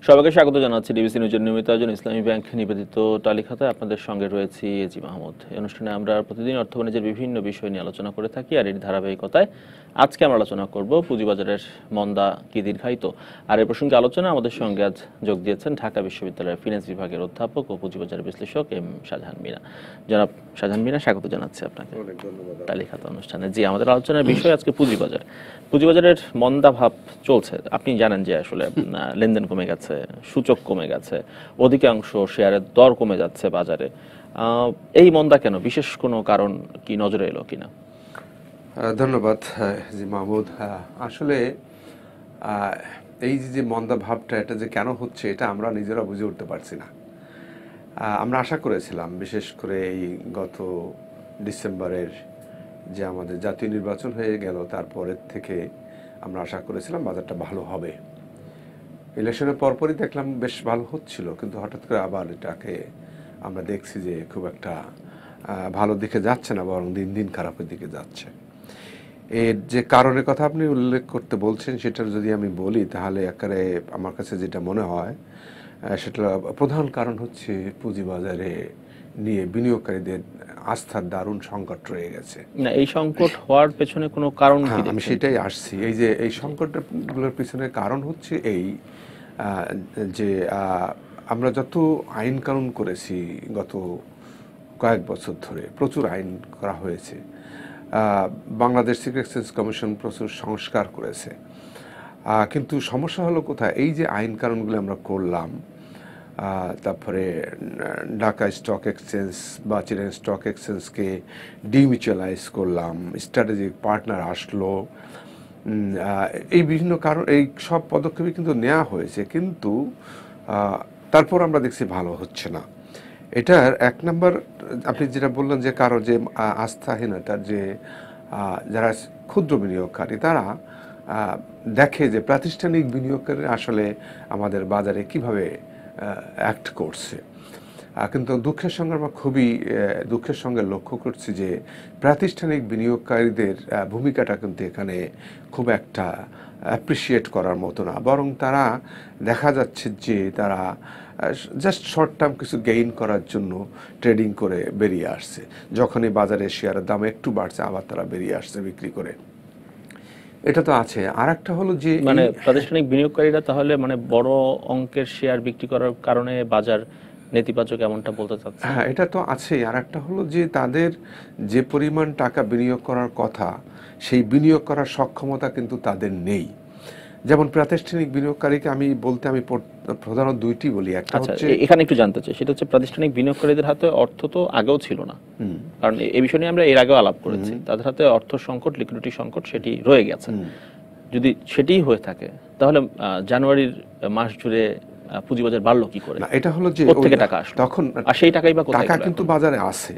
সবাইকে স্বাগত জানাচ্ছি ডিবিসি নিউজের নিয়মিত আয়োজন ইসলামী ব্যাংক নিবেদিত তালিকাতে আপনাদের সঙ্গে রয়েছি এজি মাহমুদ। এই অনুষ্ঠানে আমরা প্রতিদিন অর্থ বাণিজ্যের বিভিন্ন বিষয় নিয়ে আলোচনা করে থাকি, আর এর ধারাবাহিকতায় আজকে আমরা আলোচনা করব পুঁজিবাজারের মন্দা কি দীর্ঘায়িত। আর এই প্রসঙ্গে আলোচনা আমাদের সঙ্গে আজ যোগ দিয়েছেন ঢাকা বিশ্ববিদ্যালয়ের ফিন্যান্স বিভাগের অধ্যাপক ও পুঁজিবাজার বিশ্লেষক এম শাহজাহান মীরা। জনাব শাহজাহান মীরা, স্বাগত জানাচ্ছি আপনাকে তালিকাতে অনুষ্ঠানে। জি, আমাদের আলোচনার বিষয় আজকে পুঁজিবাজার। পুঁজিবাজারের মন্দা ভাব চলছে। আপনি জানেন যে আসলে লেনদেন কমে গেছে, সূচক কমে গেছে, অধিকাংশ শেয়ারের দর কমে যাচ্ছে বাজারে। এই মন্দা কেন? বিশেষ কোনো কারণ কি নজরে এলো কিনা? ধন্যবাদ জি মাহমুদ। আসলে এই যে মন্দা ভাবটা এটা যে কেন হচ্ছে এটা আমরা নিজেরা বুঝে উঠতে পারছি না। আমরা আশা করেছিলাম, বিশেষ করে এই গত ডিসেম্বরের যে আমাদের জাতীয় নির্বাচন হয়ে গেল তারপরের থেকে আমরা আশা করেছিলাম বাজারটা ভালো হবে। ইলেকশনের পরপরই দেখলাম বেশ ভালো হচ্ছিল, কিন্তু হঠাৎ করে আবার এটাকে আমরা দেখছি যে খুব একটা ভালো দিকে যাচ্ছে না, বরং দিন দিন খারাপের দিকে যাচ্ছে। এর যে কারণের কথা আপনি উল্লেখ করতে বলছেন সেটা যদি আমি বলি তাহলে একেবারে আমার কাছে যেটা মনে হয় সেটা প্রধান কারণ হচ্ছে পুঁজিবাজারে নিয়ে বিনিয়োগকারীদের আস্থার দারুণ সংকট রয়ে গেছে। না, এই সংকট হওয়ার পেছনে কোনো কারণ কি? আমি সেটাই আসছি। এই যে এই সংকটগুলোর পিছনে কারণ হচ্ছে এই যে আমরা যত আইন কানুন করেছি গত কয়েক বছর ধরে, প্রচুর আইন করা হয়েছে। বাংলাদেশ সিকিউরিটি এক্সচেঞ্জ কমিশন প্রচুর সংস্কার করেছে, কিন্তু সমস্যা হলো কোথায়? এই যে আইন কানুনগুলো আমরা করলাম, তারপরে ঢাকা স্টক এক্সচেঞ্জ বা চিটাগং স্টক এক্সচেঞ্জকে ডিমিউচুয়ালাইজ করলাম, স্ট্র্যাটেজিক পার্টনার আসলো, এই বিভিন্ন কারণ, এই সব পদক্ষেপই কিন্তু নেওয়া হয়েছে, কিন্তু তারপর আমরা দেখছি ভালো হচ্ছে না। এটার এক নম্বর আপনি যেটা বললেন যে কারো যে আস্থাহীনতা, যে যারা ক্ষুদ্র বিনিয়োগকারী তারা দেখে যে প্রাতিষ্ঠানিক বিনিয়োগকারীরা আসলে আমাদের বাজারে কিভাবে অ্যাক্ট করছে, কিন্তু দুঃখের সঙ্গে আমরা খুবই দুঃখের সঙ্গে লক্ষ্য করছি যে প্রাতিষ্ঠানিক বিনিয়োগকারীদের ভূমিকাটা কিন্তু এখানে খুব একটা অ্যাপ্রিসিয়েট করার মতো না, বরং তারা দেখা যাচ্ছে যে তারা জাস্ট শর্ট টার্ম কিছু গেইন করার জন্য ট্রেডিং করে বেরিয়ে আসছে। যখনই বাজারে শেয়ারের দাম একটু বাড়ছে আবার তারা বেরিয়ে আসছে বিক্রি করে। এটা তো আছে। আর একটা হলো যে মানে প্রাতিষ্ঠানিক বিনিয়োগকারীরা তাহলে মানে বড় অঙ্কের শেয়ার বিক্রি করার কারণে বাজার নেতিবাচক, এমনটা বলতে চাচ্ছে? হ্যাঁ, এটা তো আছেই। আর একটা হলো যে তাদের যে পরিমাণ টাকা বিনিয়োগ করার কথা সেই বিনিয়োগ করার সক্ষমতা কিন্তু তাদের নেই। যেমন প্রাতিষ্ঠানিক বিনিয়োগকারীকে আমি প্রধানত দুইটি বলি। একটা হচ্ছে, এখানে একটু জানতে চাই, সেটা হচ্ছে প্রাতিষ্ঠানিক বিনিয়োগকারীদের হাতে অর্থ তো আগেও ছিল না, কারণ এই বিষয় নিয়ে আমরা এর আগেও আলাপ করেছি। তাদের হাতে অর্থ সংকট, লিকুইডিটি সংকট সেটি রয়ে গেছে। যদি সেটিই হয়ে থাকে তাহলে জানুয়ারির মাস জুড়ে পুঁজিবাজার বাড়লো কি করে? এটা হলো যে কোত্থেকে টাকা আসলো তখন, আর সেই টাকাই বা কোথায়? টাকা কিন্তু বাজারে আছে,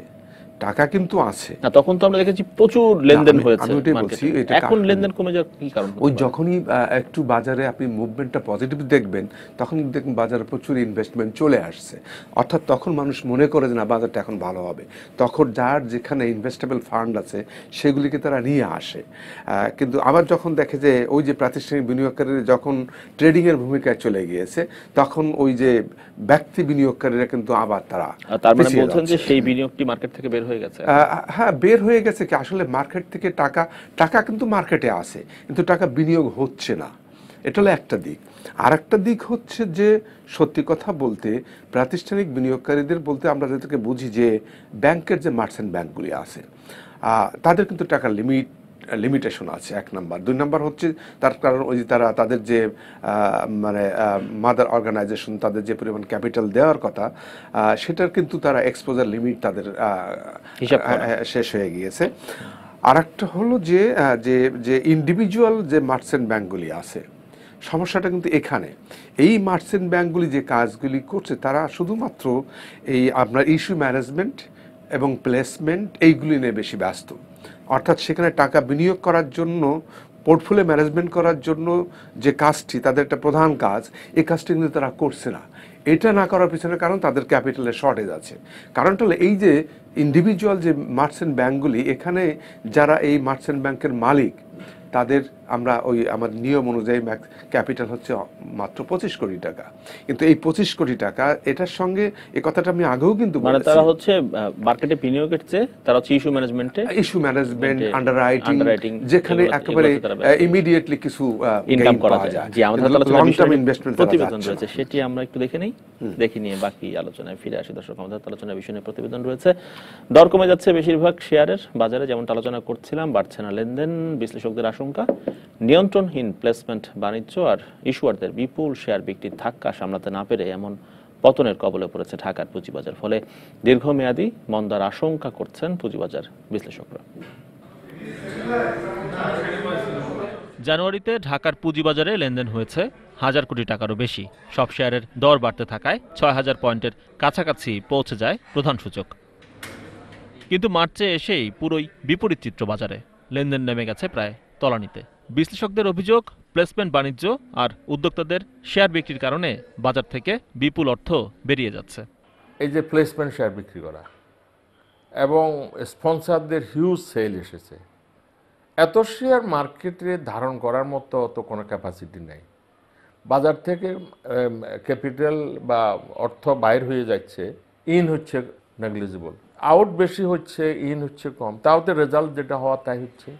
টাকা কিন্তু আছে না, তখন তো আমরা দেখেছি প্রচুর লেনদেন হয়েছে। আমি ওইটাই বলছি, এখন লেনদেন কমে যাওয়ার কি কারণ? ওই যখনই একটু বাজারে আপনি মুভমেন্টটা পজিটিভ দেখবেন তখন দেখবেন বাজারে প্রচুর ইনভেস্টমেন্ট চলে আসছে, অর্থাৎ তখন মানুষ মনে করে যে না বাজারটা এখন ভালো হবে, তখন যার যেখানে ইনভেস্টেবল ফান্ড আছে সেগুলিকে তারা নিয়ে আসে। কিন্তু আবার যখন দেখে যে ওই যে প্রাতিষ্ঠানিক বিনিয়োগকারীরা যখন ট্রেডিংয়ের ভূমিকায় চলে গিয়েছে তখন ওই যে ব্যক্তি বিনিয়োগকারীরা কিন্তু আবার তারা, তার মানে বলছেন যে সেই বিনিয়োগটি মার্কেট থেকে বের হয়ে গেছে? হ্যাঁ, বের হয়ে গেছে। কি আসলে মার্কেট থেকে টাকা কিন্তু মার্কেটে আছে, কিন্তু টাকা বিনিয়োগ হচ্ছে না। এটা হলো একটা দিক। আর একটা দিক হচ্ছে যে সত্যি কথা বলতে প্রাতিষ্ঠানিক বিনিয়োগকারীদের বলতে আমরা যাদেরকে বুঝি যে ব্যাংকের যে মার্চেন্ট ব্যাংকগুলি আছে তাদের কিন্তু টাকার লিমিটেশন আছে, এক নাম্বার। দুই নাম্বার হচ্ছে তার কারণ ওই যে তাদের যে মানে মাদার অর্গানাইজেশন তাদের যে পরিমাণ ক্যাপিটাল দেওয়ার কথা সেটার কিন্তু তারা এক্সপোজার লিমিট তাদের শেষ হয়ে গিয়েছে। আর একটা হলো যে যে ইন্ডিভিজুয়াল যে মার্চেন্ট ব্যাংকগুলি আছে, সমস্যাটা কিন্তু এখানে। এই মার্চেন্ট ব্যাংকগুলি যে কাজগুলি করছে তারা শুধুমাত্র এই আপনার ইস্যু ম্যানেজমেন্ট এবং প্লেসমেন্ট এইগুলি নিয়ে বেশি ব্যস্ত, অর্থাৎ সেখানে টাকা বিনিয়োগ করার জন্য, পোর্টফোলিও ম্যানেজমেন্ট করার জন্য যে কাজটি তাদের একটা প্রধান কাজ, এই কাজটি কিন্তু তারা করছে না। এটা না করার পিছনে কারণ তাদের ক্যাপিটালের শর্টেজ আছে। কারণটা হলো এই যে ইন্ডিভিজুয়াল যে মার্চেন্ট ব্যাংকগুলি, এখানে যারা এই মার্চেন্ট ব্যাংকের মালিক তাদের আমরা ওই আমার নিয়ম অনুযায়ী ম্যাক্স ক্যাপিটাল হচ্ছে মাত্র 25 কোটি টাকা, কিন্তু এই 25 কোটি টাকা এটার সঙ্গে এই কথাটা আমি আগেও কিন্তু মানে তারা হচ্ছে মার্কেটে বিনিয়োগের চেয়ে তারা হচ্ছে ইস্যু ম্যানেজমেন্ট আন্ডাররাইটিং যেখানে একেবারে ইমিডিয়েটলি কিছু ইনকাম করা যায়। জি, আমাদের লং টার্ম ইনভেস্টমেন্ট প্রতিবেদন রয়েছে, সেটি আমরা একটু দেখে নেই, দেখে নিয়ে বাকি আলোচনায় ফিরে আসি। দর্শক, আমাদের আলোচনার বিষয় নিয়ে প্রতিবেদন রয়েছে। দর কমে যাচ্ছে বেশিরভাগ শেয়ারের বাজারে, যেমনটা আলোচনা করছিলাম, বাড়ছে না লেনদেন, বিশ্লেষকদের আশঙ্কা নিয়ন্ত্রণহীন প্লেসমেন্ট বাণিজ্য আর ইস্যুয়ারদের বিপুল শেয়ার বিক্রির ধাক্কা সামলাতে না পেরে এমন পতনের কবলে পড়েছে ঢাকার পুঁজিবাজার। ফলে দীর্ঘমেয়াদী মন্দার আশঙ্কা করছেন পুঁজিবাজার বিশ্লেষকরা। জানুয়ারিতে ঢাকার পুঁজিবাজারে লেনদেন হয়েছে 1000 কোটি টাকারও বেশি। সব শেয়ারের দর বাড়তে থাকায় 6000 পয়েন্টের কাছাকাছি পৌঁছে যায় প্রধান সূচক। কিন্তু মার্চে এসেই পুরোই বিপরীত চিত্র বাজারে, লেনদেন নেমে গেছে প্রায় তলানিতে। বিশ্লেষকদের অভিযোগ, প্লেসমেন্ট বাণিজ্য আর উদ্যোক্তাদের শেয়ার বিক্রির কারণে বাজার থেকে বিপুল অর্থ বেরিয়ে যাচ্ছে। এই যে প্লেসমেন্ট শেয়ার বিক্রি করা এবং স্পন্সরদের হিউজ সেল এসেছে, এত শেয়ার মার্কেটে ধারণ করার মতো তো কোনো ক্যাপাসিটি নেই। বাজার থেকে ক্যাপিটাল বা অর্থ বাইর হয়ে যাচ্ছে, ইন হচ্ছে নেগলিজিবল, আউট বেশি হচ্ছে, ইন হচ্ছে কম, তাওতে রেজাল্ট যেটা হওয়া তাই হচ্ছে।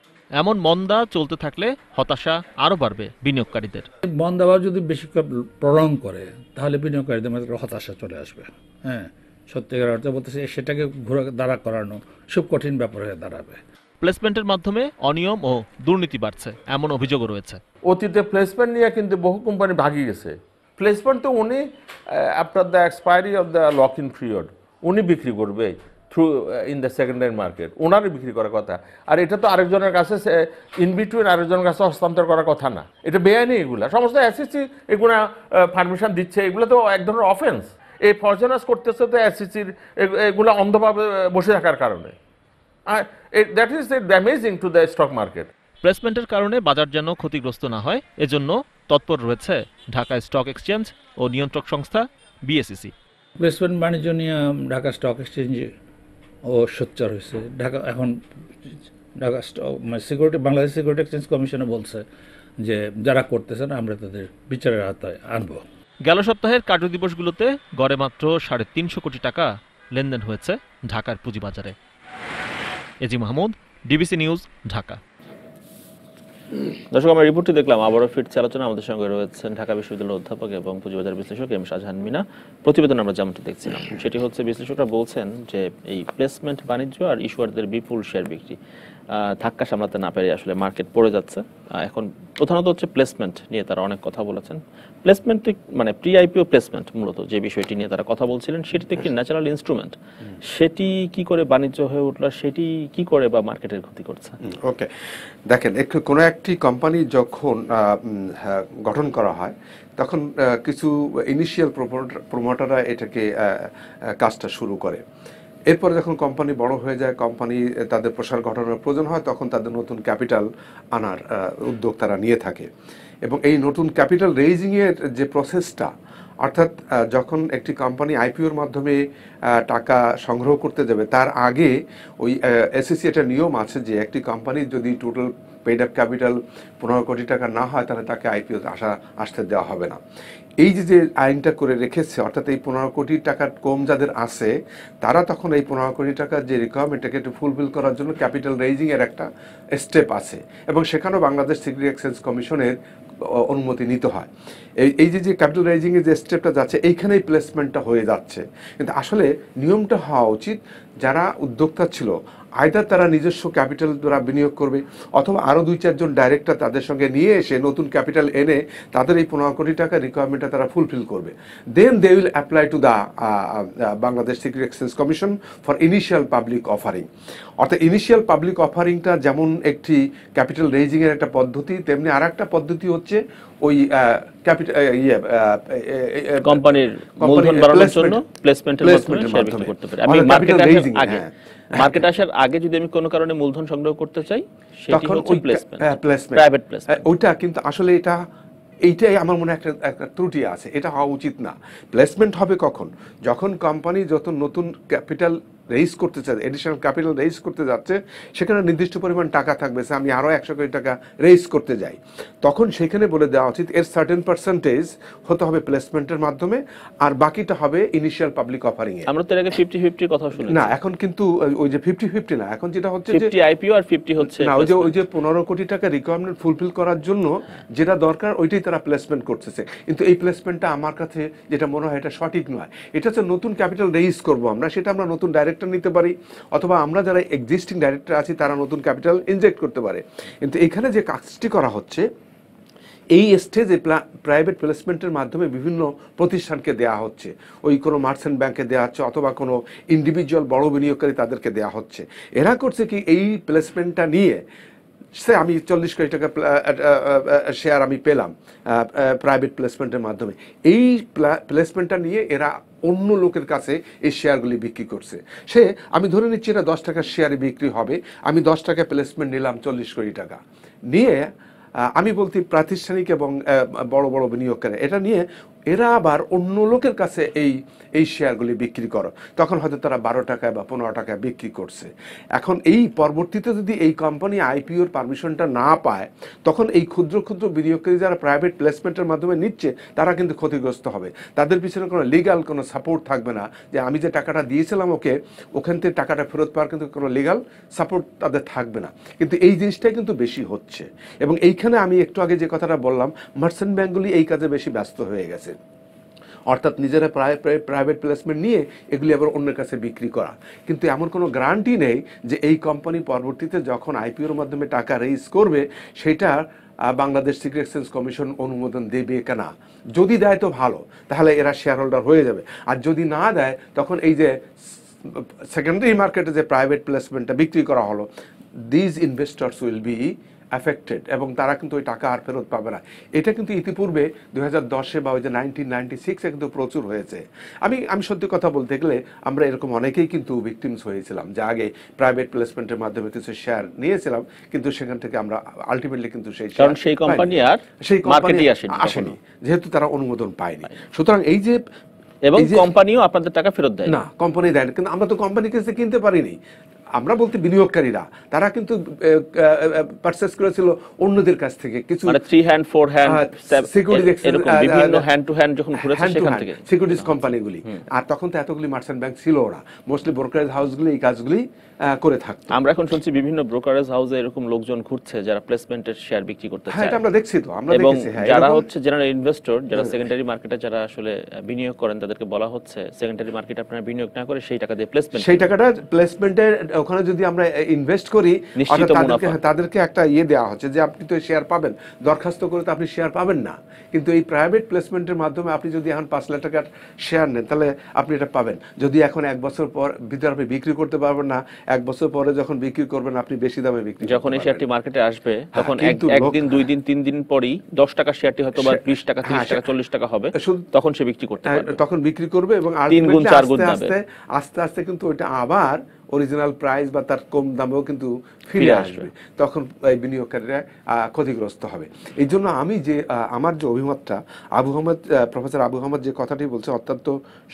এমন মন্দা চলতে থাকলে হতাশা আরও বাড়বে বিনিয়োগকারীদের। মন্দা যদি বেশি প্রলং করে তাহলে বিনিয়োগকারীদের মধ্যে হতাশা চলে আসবে। হ্যাঁ, সত্যিকার অর্থে বলতেছে সেটাকে ঘুরে দাঁড়া করানো খুব কঠিন ব্যাপার হয়ে দাঁড়াবে। প্লেসমেন্টের মাধ্যমে অনিয়ম ও দুর্নীতি বাড়ছে, এমন অভিযোগও রয়েছে। অতীতে প্লেসমেন্ট নিয়ে কিন্তু বহু কোম্পানি ভাগিয়ে গেছে। প্লেসমেন্ট তো উনি after the expiry of the lock in period উনি বিক্রি করবে through in the secondary market, ওনারই বিক্রি করার কথা। আর এটা তো আরেকজনের কাছে ইন বিটুইন আরেকজনের কাছে হস্তান্তর করার কথা না, এটা বেআইনি। এগুলা সমস্ত এসএসসি এগুলা পারমিশন দিচ্ছে, এগুলো তো এক ধরনের অফেন্স। এই ফরজনাস করতেছে তো এসএসসির এগুলো অন্ধভাবে বসে থাকার কারণে। That is damaging to the stock market. প্লেসমেন্টের কারণে বাজার যেন ক্ষতিগ্রস্ত না হয়, এজন্য তৎপর রয়েছে ঢাকা স্টক এক্সচেঞ্জ ও নিয়ন্ত্রক সংস্থা বিএসইসি। প্লেসমেন্ট বাণিজ্য নিয়ে ঢাকা স্টক এক্সচেঞ্জে ও সোচ্চার হয়েছে। এখন Dhaka stock security, Bangladesh Security exchange কমিশনে বলছে যে যারা করতেছেন আমরা তাদের বিচারের আওতায় আনবো। গেল সপ্তাহের কার্যদিবসগুলোতে গড়ে মাত্র 350 কোটি টাকা লেনদেন হয়েছে ঢাকার পুঁজিবাজারে। AG Mahmud, DBC news, Dhaka. দর্শক, আমরা রিপোর্টটি দেখলাম, আবারও ফিরছে আলোচনা। আমাদের সঙ্গে রয়েছেন ঢাকা বিশ্ববিদ্যালয়ের অধ্যাপক এবং পুঁজিবাজার বিশ্লেষক এম শাহজাহান মিনা। প্রতিবেদন আমরা যেমনটি দেখছিলাম সেটি হচ্ছে, বিশ্লেষকরা বলছেন যে এই প্লেসমেন্ট বাণিজ্য আর ইস্যুয়ারদের বিপুল শেয়ার বিক্রি ধাক্কা সামলাতে না পেরে আসলে মার্কেট পড়ে যাচ্ছে। এখন প্রধানত হচ্ছে প্লেসমেন্ট নিয়ে তারা অনেক কথা বলেছেন। প্লেসমেন্ট মানে প্রি আইপিও প্লেসমেন্ট মূলত যে বিষয়টি নিয়ে তারা কথা বলছিলেন, সেটি তো একটি ন্যাচারাল ইনস্ট্রুমেন্ট। সেটি কি করে বাণিজ্য হয়ে উঠলো, সেটি কি করে বা মার্কেটের ক্ষতি করছে? ওকে, দেখেন, কোনো একটি কোম্পানি যখন গঠন করা হয় তখন কিছু ইনিশিয়াল প্রমোটাররা এটাকে কাজটা শুরু করে। এরপরে যখন কোম্পানি বড় হয়ে যায়, কোম্পানি তাদের প্রসার ঘটানোর প্রয়োজন হয়, তখন তাদের নতুন ক্যাপিটাল আনার উদ্যোগ তারা নিয়ে থাকে। এবং এই নতুন ক্যাপিটাল রেইজিংয়ের যে প্রসেসটা, অর্থাৎ যখন একটি কোম্পানি আইপিওর মাধ্যমে টাকা সংগ্রহ করতে যাবে, তার আগে ওই এসএসসি একটা নিয়ম আছে যে একটি কোম্পানির যদি টোটাল পেইড আপ ক্যাপিটাল 15 কোটি টাকা না হয় তাহলে তাকে আইপিওতে আসতে দেওয়া হবে না। এই যে আইনটা করে রেখেছে, অর্থাৎ এই 15 কোটি টাকার কম যাদের আছে তারা তখন এই 15 কোটি টাকার যে রিকোয়ারমেন্টটাকে একটু ফুলফিল করার জন্য ক্যাপিটাল রেইজিংয়ের একটা স্টেপ আছে, এবং সেখানেও বাংলাদেশ সিকিউরিটি এক্সচেঞ্জ কমিশনের অনুমতি নিতে হয়। এই যে ক্যাপিটাল রাইজিংয়ের যে স্টেপটা যাচ্ছে, এইখানেই প্লেসমেন্টটা হয়ে যাচ্ছে। কিন্তু আসলে নিয়মটা হওয়া উচিত, যারা উদ্যোক্তা ছিল আইদার তারা নিজস্ব ক্যাপিটাল দ্বারা বিনিয়োগ করবে, অথবা আরও 2-4 জন ডাইরেক্টর তাদের সঙ্গে নিয়ে এসে নতুন ক্যাপিটাল এনে তাদের এই 15 কোটি টাকার রিকোয়ারমেন্টটা তারা ফুলফিল করবে। Then they will apply to the Bangladesh Security Exchange Commission for initial public offering. অর্থাৎ ইনিশিয়াল পাবলিক অফারিংটা যেমন একটি ক্যাপিটাল রেইজিংয়ের একটা পদ্ধতি, তেমনি আর একটা পদ্ধতি হচ্ছে ওই কোম্পানির মূলধন বাড়ানোর জন্য প্লেসমেন্টের মাধ্যমে শেয়ার বিক্রি করতে পারে। আমি মার্কেট আসার আগে যদি আমি কোনো কারণে মূলধন সংগ্রহ করতে চাই, সেটি হচ্ছে প্লেসমেন্ট, প্রাইভেট প্লেসমেন্ট। ওইটা কিন্তু আসলে এইটাই আমার মনে একটা ত্রুটি আছে, এটা হওয়া উচিত না। প্লেসমেন্ট হবে কখন? যখন কোম্পানি যত নতুন ক্যাপিটাল রেইজ করতে চায়, এডিশনাল ক্যাপিটাল রেইজ করতে যাচ্ছে, সেখানে নির্দিষ্ট পরিমাণ টাকা থাকবে, আমি আরও 100 কোটি টাকা রেইজ করতে যাই, তখন সেখানে বলে দেওয়া উচিত এর সার্টেন পার্সেন্টেজ হতে হবে প্লেসমেন্টের মাধ্যমে, আর বাকিটা হবে ইনিশিয়াল পাবলিক অফারিং এ। আমরা তো এর আগে 50-50 কথা শুনেছি। না, এখন কিন্তু ওই যে 50-50 না, এখন যেটা হচ্ছে যে 50 আইপিও আর 50 হচ্ছে না, ওই যে 15 কোটি টাকা রিকোয়ারমেন্ট ফুলফিল করার জন্য যেটা দরকার ওইটাই তারা প্লেসমেন্ট করতেছে। কিন্তু এই প্লেসমেন্টটা আমার কাছে যেটা মনে হয় এটা সঠিক নয়। এটা হচ্ছে নতুন ক্যাপিটাল রেইজ করব আমরা, সেটা আমরা নতুন ডাইরেক্টর নিতে পারি, অথবা আমরা যারা এক্সিস্টিং ডাইরেক্টর আছি তারা নতুন ক্যাপিটাল ইনজেক্ট করতে পারে। কিন্তু এখানে যে কাজটি করা হচ্ছে এই স্টেজে প্রাইভেট প্লেসমেন্টের মাধ্যমে বিভিন্ন প্রতিষ্ঠানকে দেয়া হচ্ছে, ওই কোনো মার্চেন্ট ব্যাংকে দেওয়া হচ্ছে, অথবা কোনো ইন্ডিভিজুয়াল বড় বিনিয়োগকারী তাদেরকে দেওয়া হচ্ছে। এরা করছে কি, এই প্লেসমেন্টটা নিয়ে সে আমি 40 কোটি টাকা শেয়ার আমি পেলাম প্রাইভেট প্লেসমেন্টের মাধ্যমে, এই প্লেসমেন্টটা নিয়ে এরা অন্য লোকের কাছে এই শেয়ারগুলি বিক্রি করছে। আমি ধরে নিচ্ছি এটা 10 টাকার শেয়ারে বিক্রি হবে, আমি 10 টাকা প্লেসমেন্ট নিলাম 40 কোটি টাকা নিয়ে, আমি বলছি প্রাতিষ্ঠানিক এবং বড় বড় বিনিয়োগকারী এটা নিয়ে এরা আবার অন্য লোকের কাছে এই শেয়ারগুলি বিক্রি করো, তখন হয়তো তারা 12 টাকায় বা 15 টাকায় বিক্রি করছে। এখন এই পরবর্তীতে যদি এই কোম্পানি আইপিওর পারমিশনটা না পায়, তখন এই ক্ষুদ্র ক্ষুদ্র বিনিয়োগকারী যারা প্রাইভেট প্লেসমেন্টের মাধ্যমে নিচ্ছে তারা কিন্তু ক্ষতিগ্রস্ত হবে। তাদের পিছনে কোনো লিগাল কোনো সাপোর্ট থাকবে না, যে আমি যে টাকাটা দিয়েছিলাম ওখান থেকে টাকাটা ফেরত পাওয়ার কিন্তু কোনো লিগাল সাপোর্ট তাদের থাকবে না। কিন্তু এই জিনিসটাই কিন্তু বেশি হচ্ছে, এবং এইখানে আমি একটু আগে যে কথাটা বললাম, মার্চেন্ট ব্যাংকগুলি এই কাজে বেশি ব্যস্ত হয়ে গেছে, অর্থাৎ নিজেরা প্রাইভেট প্লেসমেন্ট নিয়ে এগুলি আবার অন্যের কাছে বিক্রি করা। কিন্তু এমন কোনো গ্যারান্টি নেই যে এই কোম্পানি পরবর্তীতে যখন আইপিওর মাধ্যমে টাকা রেইজ করবে সেটা বাংলাদেশ সিকিউরিটি এক্সচেঞ্জ কমিশন অনুমোদন দেবে কিনা। যদি দেয় তো ভালো, তাহলে এরা শেয়ার হোল্ডার হয়ে যাবে, আর যদি না দেয় তখন এই যে সেকেন্ডারি মার্কেটে যে প্রাইভেট প্লেসমেন্টটা বিক্রি করা হলো, these investors will be affected, এবং তারা কিন্তু ওই টাকা আর ফেরত পাবে না। এটা কিন্তু ইতিপূর্বে 2010-এ বা ওই যে 1996-এ কিন্তু প্রচুর হয়েছে। আমি সত্যি কথা বলতে গেলে আমরা এরকম অনেকেই কিন্তু ভিকটিমস হয়েছিলাম, যে আগে প্রাইভেট প্লেসমেন্টের মাধ্যমে কিছু শেয়ার নিয়েছিলাম, কিন্তু সেখান থেকে আমরা আলটিমেটলি কিন্তু সেই কোম্পানি আর মার্কেটে আসেনি, যেহেতু তারা অনুমোদন পায়নি। সুতরাং এই যে এবং কোম্পানিও আপনাদের টাকা ফেরত দেয় না, কোম্পানি দেয় না, কিন্তু আমরা তো কোম্পানির কাছে কিনতে পারিনি। আমরা বলতে বিনিয়োগকারীরা তারা কিন্তু পারচেজ করেছিল অন্যদের কাছ থেকে কিছু, মানে 3 হ্যান্ড 4 হ্যান্ড এরকম বিভিন্ন হ্যান্ড টু হ্যান্ড যখন ঘুরেছে সেখান থেকে সিকিউরিটিজ কোম্পানিগুলি। আর তখন তো এতগুলি মার্চেন্ট ব্যাংক ছিল, ওরা মোস্টলি ব্রোকারেজ হাউসগুলি এই কাজগুলি করে থাকতো। আমরা এখন শুনছি বিভিন্ন ব্রোকারেজ হাউসে এরকম লোকজন ঘুরছে যারা প্লেসমেন্টের শেয়ার বিক্রি করতে চায়। হ্যাঁ, এটা আমরা দেখছি তো, আমরা এবং দেখেছি। হ্যাঁ, যারা হচ্ছে জেনারেল ইনভেস্টর, যারা সেকেন্ডারি মার্কেটে যারা আসলে বিনিয়োগ করেন, তাদেরকে বলা হচ্ছে সেকেন্ডারি মার্কেটে আপনারা বিনিয়োগ না করে সেই টাকা দিয়ে প্লেসমেন্ট, সেই টাকাটা প্লেসমেন্টের ওখানে যদি আমরা ইনভেস্ট করি, তাদেরকে একটা দেওয়া হচ্ছে যে আপনি তো শেয়ার পাবেন, দরখাস্ত করে তো আপনি শেয়ার পাবেন না, কিন্তু এই প্রাইভেট প্লেসমেন্টের মাধ্যমে আপনি যদি এখন 5 লাখ টাকার শেয়ার নেন তাহলে আপনি এটা পাবেন। যদি এখন 1 বছর পর ভিতরে আপনি বিক্রি করতে পারবেন না, 1 বছর পরে যখন বিক্রি করবেন আপনি বেশি দামে বিক্রি, যখন এই শেয়ারটি মার্কেটে আসবে তখন একদিন 2 দিন 3 দিন পরেই 10 টাকার শেয়ারটি হয়তো বা 20 টাকা 30 টাকা 40 টাকা হবে, তখন সে বিক্রি করতে পারবে, তখন বিক্রি করবে, এবং 3 গুণ 4 গুণ আস্তে আস্তে কিন্তু ওইটা আবার অরিজিনাল প্রাইস বা তার কম দামেও কিন্তু ফিরে আসবে, তখন এই বিনিয়োগকারীরা ক্ষতিগ্রস্ত হবে। এই জন্য আমি যে আমার যে অভিমতটা, প্রফেসর আবু আহমদ যে কথাটি বলছে অত্যন্ত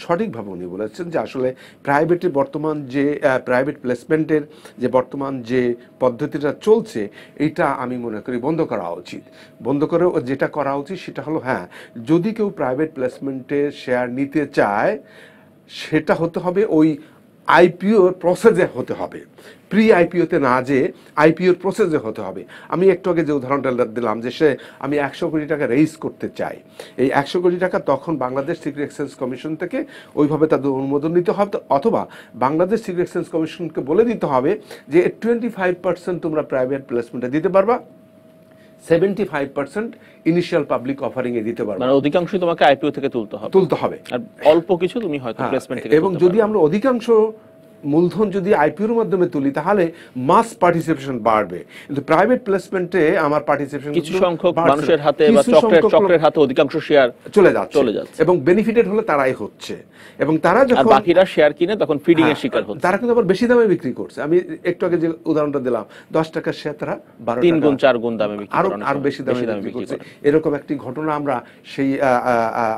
সঠিকভাবে উনি বলেছেন, যে আসলে প্রাইভেটের বর্তমান যে প্রাইভেট প্লেসমেন্টের যে বর্তমান যে পদ্ধতিটা চলছে, এইটা আমি মনে করি বন্ধ করা উচিত। বন্ধ করে যেটা করা উচিত সেটা হলো, হ্যাঁ, যদি কেউ প্রাইভেট প্লেসমেন্টের শেয়ার নিতে চায় সেটা হতে হবে ওই আইপিওর প্রসেসে হতে হবে, প্রি আইপিওতে না, যে আইপিওর প্রসেসে হতে হবে। আমি একটু আগে যে উদাহরণটা দিলাম, যে আমি 100 কোটি টাকা রেইজ করতে চাই, এই 100 কোটি টাকা তখন বাংলাদেশ সিকিউরিটি এক্সচেঞ্জ কমিশন থেকে ওইভাবে তাদের অনুমোদন নিতে হবে, অথবা বাংলাদেশ সিকিউরিটি এক্সচেঞ্জ কমিশনকে বলে দিতে হবে যে 25% তোমরা প্রাইভেট প্লেসমেন্টে দিতে পারবা, 75% ইনিশিয়াল পাবলিক অফারিং এ দিতে পারবে, মানে অধিকাংশই তোমাকে আইপিও থেকে তুলতে হবে, আর অল্প কিছু তুমি হয়তো প্লেসমেন্ট থেকে। এবং যদি আমরা অধিকাংশ মূলধন যদি আইপিওর মাধ্যমে তুলি তাহলে মাস পার্টিসিপেশন বাড়বে, কিন্তু প্রাইভেট প্লেসমেন্টে আমার পার্টিসিপেশন কিছু সংখ্যক মানুষের হাতে বা চক্রের হাতে অধিকাংশ শেয়ার চলে যাচ্ছে, এবং বেনিফিটেড হলে তারাই হচ্ছে, এবং তারা যখন বাকিরা শেয়ার কিনে তখন ফিডিং এর শিকার হচ্ছে, তারা কিন্তু আবার বেশি দামে বিক্রি করছে। আমি একটু আগে যে উদাহরণটা দিলাম, 10 টাকার শেয়ার তারা 3 গুণ 4 গুণ দামে বিক্রি করে, আরো বেশি দামে বিক্রি করছে। এরকম একটি ঘটনা আমরা সেই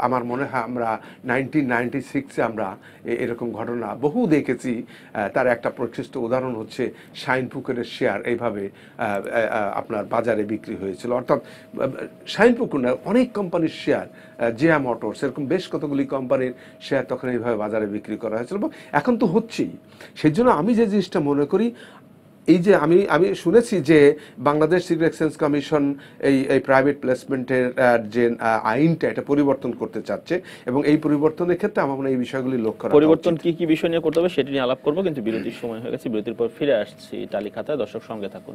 আমার মনে হয় আমরা 1996-এ আমরা এরকম ঘটনা বহু দেখেছি, তার একটা প্রকৃষ্ট উদাহরণ হচ্ছে শাইন পুকুরের শেয়ার এইভাবে আপনার বাজারে বিক্রি হয়েছিল। অর্থাৎ শাইন পুকুর না, অনেক কোম্পানির শেয়ার, জিয়া মোটরস, এরকম বেশ কতগুলি কোম্পানির শেয়ার তখন এইভাবে বাজারে বিক্রি করা হয়েছিল এবং এখন তো হচ্ছেই। সেই জন্য আমি যে জিনিসটা মনে করি, এই যে আমি শুনেছি যে বাংলাদেশ সিকিউরিটি এক্সচেঞ্জ কমিশন এই প্রাইভেট প্লেসমেন্টের যে আইনটা এটা পরিবর্তন করতে চাচ্ছে এবং এই পরিবর্তনের ক্ষেত্রে আমার মনে হয় এই বিষয়গুলি লক্ষ্য রাখা পরিবর্তন উচিত। কি বিষয় নিয়ে করতে হবে সেটি নিয়ে আলাপ করবো, কিন্তু বিরতির সময় হয়ে গেছে। বিরতির পর ফিরে আসছি টালি খাতায়, দর্শক সঙ্গে থাকুন।